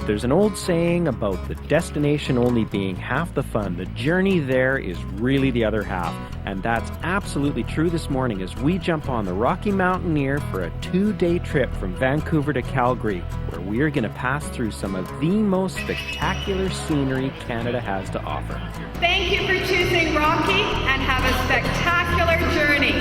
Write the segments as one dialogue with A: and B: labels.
A: There's an old saying about the destination only being half the fun. The journey there is really the other half. And that's absolutely true this morning as we jump on the Rocky Mountaineer for a 2-day trip from Vancouver to Calgary, where we are going to pass through some of the most spectacular scenery Canada has to offer.
B: Thank you for choosing Rocky and have a spectacular journey.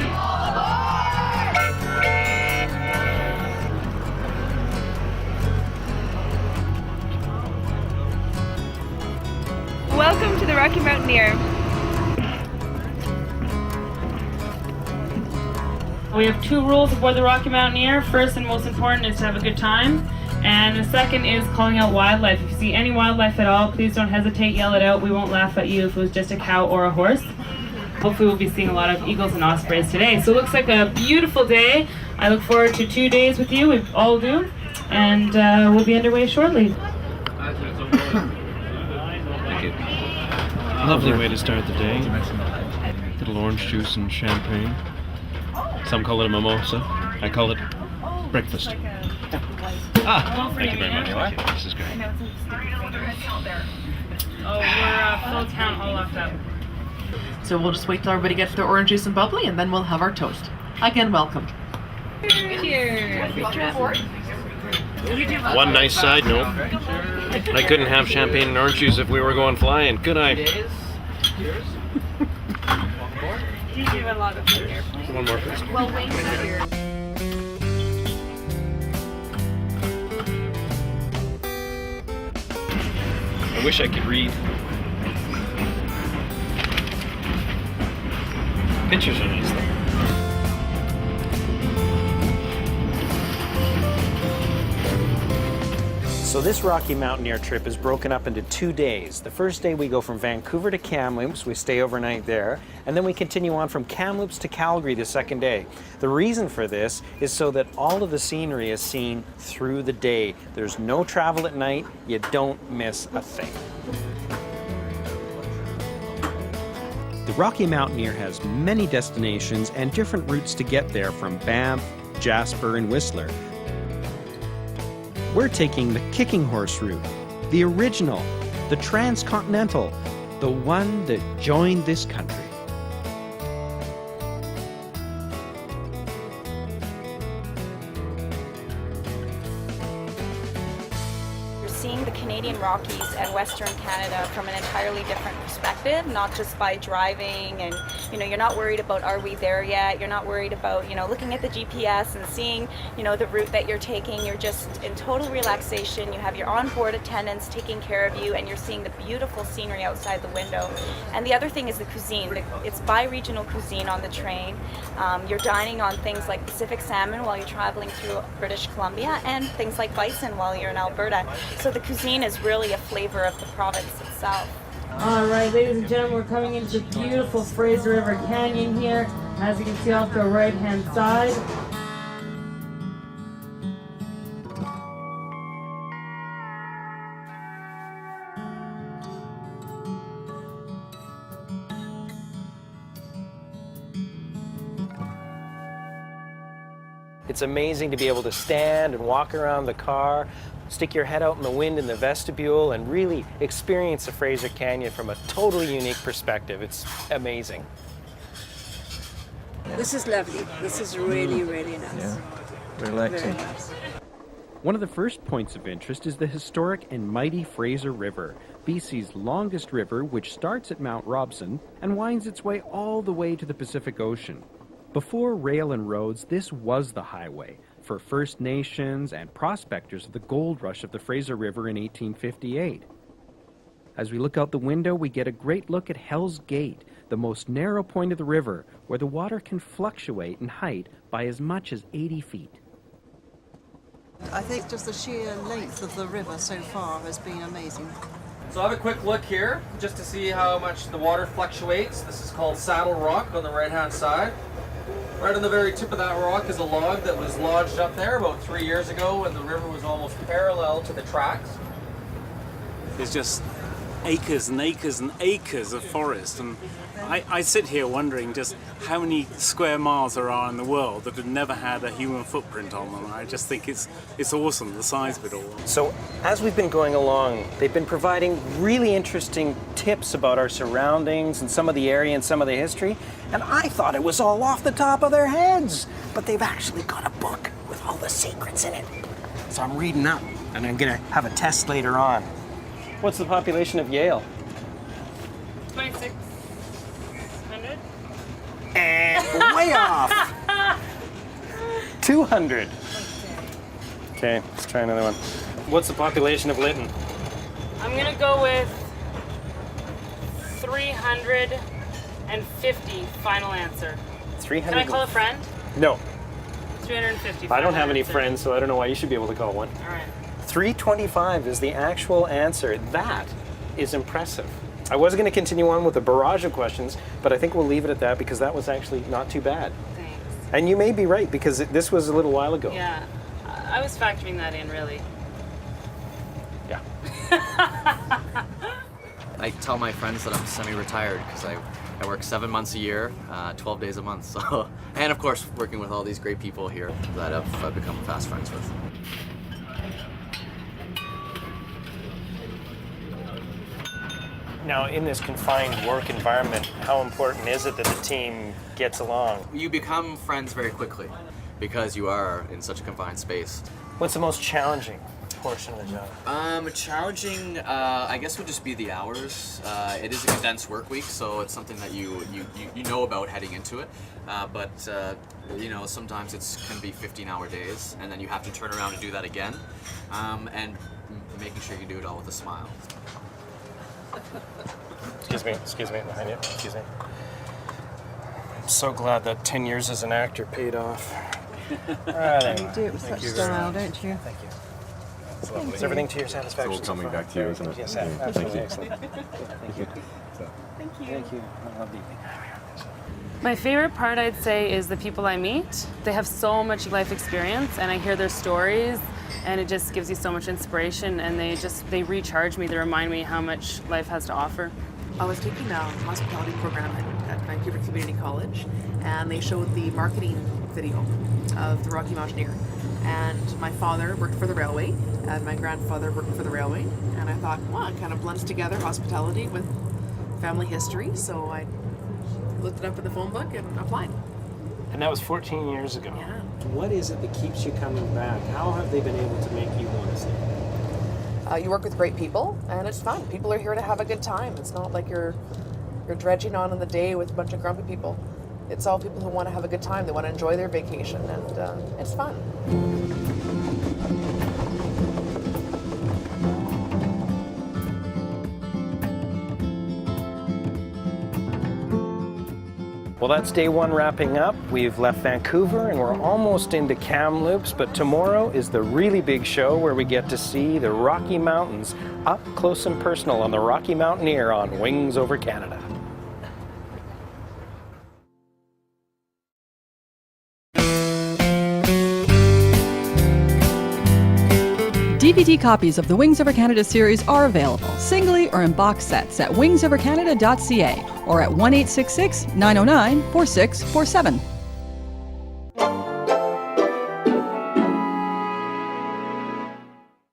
B: Welcome to the Rocky Mountaineer.
C: We have 2 rules aboard the Rocky Mountaineer. First and most important is to have a good time. And the second is calling out wildlife. If you see any wildlife at all, please don't hesitate, yell it out. We won't laugh at you if it was just a cow or a horse. Hopefully we'll be seeing a lot of eagles and ospreys today. So it looks like a beautiful day. I look forward to 2 days with you, we all do. And we'll be underway shortly.
D: Lovely way to start the day. Little orange juice and champagne. Some call it a mimosa. I call it breakfast. Thank you very much. Thank you. This is great.
C: Oh, we're full town all locked up.
E: So we'll just wait till everybody gets their orange juice and bubbly, and then we'll have our toast. Again, welcome.
C: Cheers.
D: One nice side note. I couldn't have champagne and orange juice if we were going flying, could I?
C: You do a lot of here.
D: One more, please.
C: Well, wait here.
D: I wish I could read. Pictures are nice though.
A: So this Rocky Mountaineer trip is broken up into 2 days. The first day we go from Vancouver to Kamloops, we stay overnight there, and then we continue on from Kamloops to Calgary the second day. The reason for this is so that all of the scenery is seen through the day. There's no travel at night, you don't miss a thing. The Rocky Mountaineer has many destinations and different routes to get there from Banff, Jasper, and Whistler. We're taking the Kicking Horse route, the original, the transcontinental, the one that joined this country.
F: You're seeing the Canadian Rockies and Western Canada from an entirely different perspective, not just by driving and, you're not worried about are we there yet, you're not worried about, looking at the GPS and seeing, the route that you're taking. You're just in total relaxation. You have your onboard attendants taking care of you and you're seeing the beautiful scenery outside the window. And the other thing is the cuisine. It's bi-regional cuisine on the train. You're dining on things like Pacific salmon while you're traveling through British Columbia and things like bison while you're in Alberta. So the cuisine is really a flavor of the province itself.
C: All right, ladies and gentlemen, we're coming into the beautiful Fraser River Canyon here. As you can see off the right-hand side.
A: It's amazing to be able to stand and walk around the car, stick your head out in the wind in the vestibule, and really experience the Fraser Canyon from a totally unique perspective. It's amazing.
G: This is lovely. This is really, really nice.
H: Yeah, relaxing.
G: Very nice.
A: One of the first points of interest is the historic and mighty Fraser River, BC's longest river, which starts at Mount Robson and winds its way all the way to the Pacific Ocean. Before rail and roads, this was the highway for First Nations and prospectors of the gold rush of the Fraser River in 1858. As we look out the window, we get a great look at Hell's Gate, the most narrow point of the river, where the water can fluctuate in height by as much as 80 feet.
I: I think just the sheer length of the river so far has been amazing.
J: So I have a quick look here just to see how much the water fluctuates. This is called Saddle Rock on the right-hand side. Right on the very tip of that rock is a log that was lodged up there about 3 years ago when the river was almost parallel to the tracks. It's just
H: acres and acres and acres of forest, and I sit here wondering just how many square miles there are in the world that have never had a human footprint on them. I just think it's awesome, the size of it all.
A: So as we've been going along, they've been providing really interesting tips about our surroundings and some of the area and some of the history, and I thought it was all off the top of their heads, but they've actually got a book with all the secrets in it. So I'm reading up, and I'm gonna have a test later on. What's the population of Yale?
C: 2,600.
A: And way off. 200. Okay, let's try another one. What's the population of Lytton?
C: I'm gonna go with 350. Final answer.
A: 300.
C: Can I call a friend?
A: No.
C: 350.
A: I don't have any
C: answer.
A: friends, so I don't know why you should be able to call one.
C: All right.
A: 325 is the actual answer. That is impressive. I was going to continue on with a barrage of questions, but I think we'll leave it at that because that was actually not too bad.
C: Thanks.
A: And you may be right because this was a little while ago.
C: Yeah, I was factoring that in, really.
A: Yeah.
K: I tell my friends that I'm semi-retired because I work 7 months a year, 12 days a month. So, and of course, working with all these great people here that I've become fast friends with.
A: Now, in this confined work environment, how important is it that the team gets along?
K: You become friends very quickly because you are in such a confined space.
A: What's the most challenging portion of the job?
K: Challenging, I guess, would just be the hours. It is a condensed work week, so it's something that you know about heading into it. But you know, sometimes it can be 15-hour days, and then you have to turn around and do that again, and making sure you do it all with a smile.
A: Excuse me, behind you. Excuse me. I'm so glad that 10 years as an actor paid off. Right,
I: You do it with such style, don't you?
A: Thank you. Is everything to your satisfaction?
L: It's all coming back to you, isn't it?
A: Yes,
L: Yeah.
A: absolutely.
L: Thank you.
A: Excellent. Thank you. Thank you. I love the evening.
C: My favorite part, I'd say, is the people I meet. They have so much life experience, and I hear their stories, and it just gives you so much inspiration, and they recharge me. They remind me how much life has to offer.
E: I was taking a hospitality program at Vancouver Community College, and they showed the marketing video of the Rocky Mountaineer. And my father worked for the railway, and my grandfather worked for the railway. And I thought, well, it kind of blends together hospitality with family history. So I looked it up in the phone book and applied.
A: And that was 14 years ago.
E: Yeah.
A: What is it that keeps you coming back? How have they been able to make you want to stay?
E: You work with great people, and it's fun. People are here to have a good time. It's not like you're dredging on in the day with a bunch of grumpy people. It's all people who want to have a good time. They want to enjoy their vacation, and it's fun.
A: Well, that's day one wrapping up. We've left Vancouver and we're almost into Kamloops, but tomorrow is the really big show where we get to see the Rocky Mountains up close and personal on the Rocky Mountaineer on Wings Over Canada.
M: DVD copies of the Wings Over Canada series are available, singly or in box sets at wingsovercanada.ca or at 1-866-909-4647.